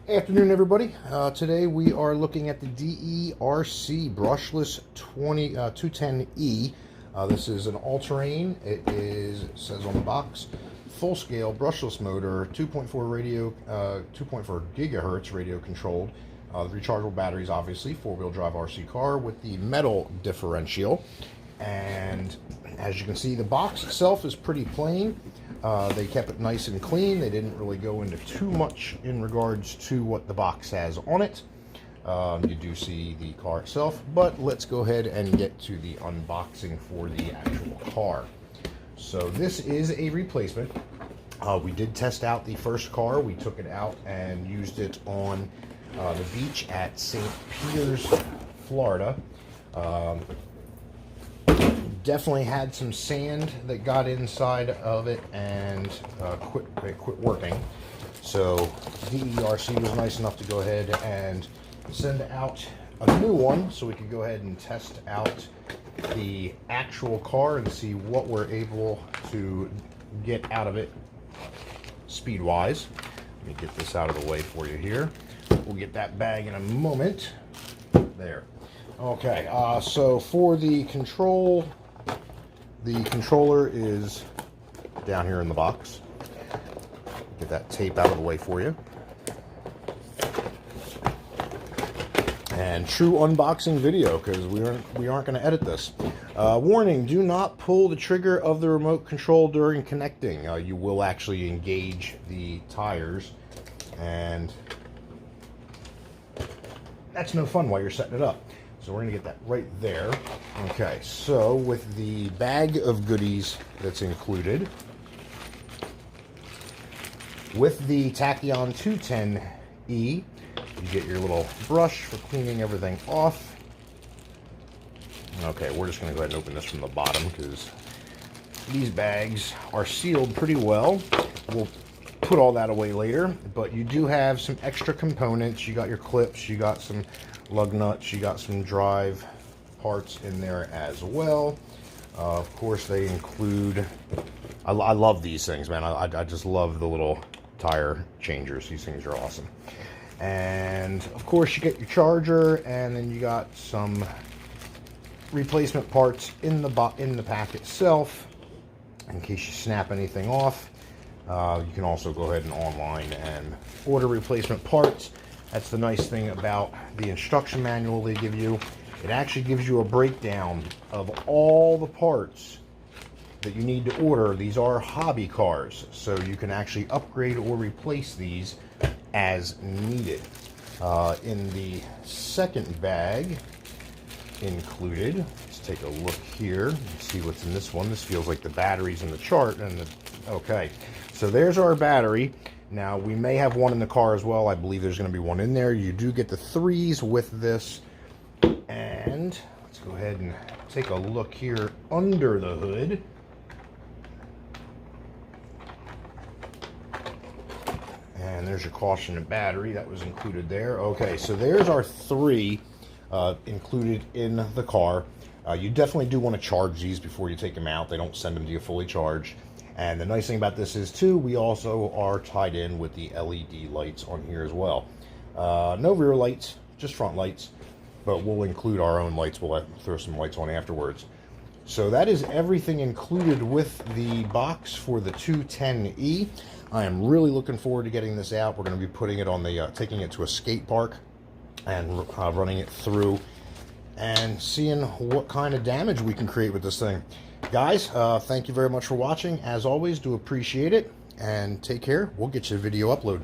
Afternoon, everybody. Today we are looking at the DeeRC Brushless 210e. This is an all-terrain. It says on the box, full-scale brushless motor, 2.4 gigahertz radio controlled. The rechargeable batteries, obviously, four-wheel drive RC car with the metal differential. And as you can see, the box itself is pretty plain. They kept it nice and clean. They didn't really go into too much in regards to what the box has on it. You do see the car itself, but let's go ahead and get to the unboxing for the actual car. So this is a replacement. We did test out the first car. We took it out and used it on the beach at St. Peter's, Florida. Definitely had some sand that got inside of it and it quit working. So DeeRC was nice enough to go ahead and send out a new one so we could go ahead and test out the actual car and see what we're able to get out of it speed-wise. Let me get this out of the way for you here. We'll get that bag in a moment. There. Okay, so for the controller is down here in the box. Get that tape out of the way for you. And true unboxing video, because we aren't going to edit this. Warning, do not pull the trigger of the remote control during connecting. You will actually engage the tires, and that's no fun while you're setting it up. So we're going to get that right there. Okay, so with the bag of goodies that's included, with the Tachyon 210e, you get your little brush for cleaning everything off. Okay, we're just going to go ahead and open this from the bottom because these bags are sealed pretty well. We'll put all that away later, but you do have some extra components. You got your clips, you got some lug nuts, you got some drive parts in there as well. Of course, they include, I love these things, man. I just love the little tire changers. These things are awesome. And of course, you get your charger, and then you got some replacement parts in the pack itself in case you snap anything off. You can also go ahead and online and order replacement parts. That's the nice thing about the instruction manual they give you. It actually gives you a breakdown of all the parts that you need to order. These are hobby cars, so you can actually upgrade or replace these as needed. In the second bag included, let's take a look here and see what's in this one. This feels like the batteries in the chart. Okay, so there's our battery. Now, we may have one in the car as well. I believe there's going to be one in there. You do get the 3s with this. And let's go ahead and take a look here under the hood. And there's your caution and battery that was included there. Okay, so there's our 3 included in the car. You definitely do want to charge these before you take them out. They don't send them to you fully charged. And the nice thing about this is, too, we also are tied in with the LED lights on here as well. No rear lights, just front lights, but we'll include our own lights. We'll throw some lights on afterwards. So that is everything included with the box for the 210e. I am really looking forward to getting this out. We're going to be putting it on the, taking it to a skate park and running it through and seeing what kind of damage we can create with this thing. Guys, thank you very much for watching. As always, do appreciate it, and take care. We'll get you a video upload.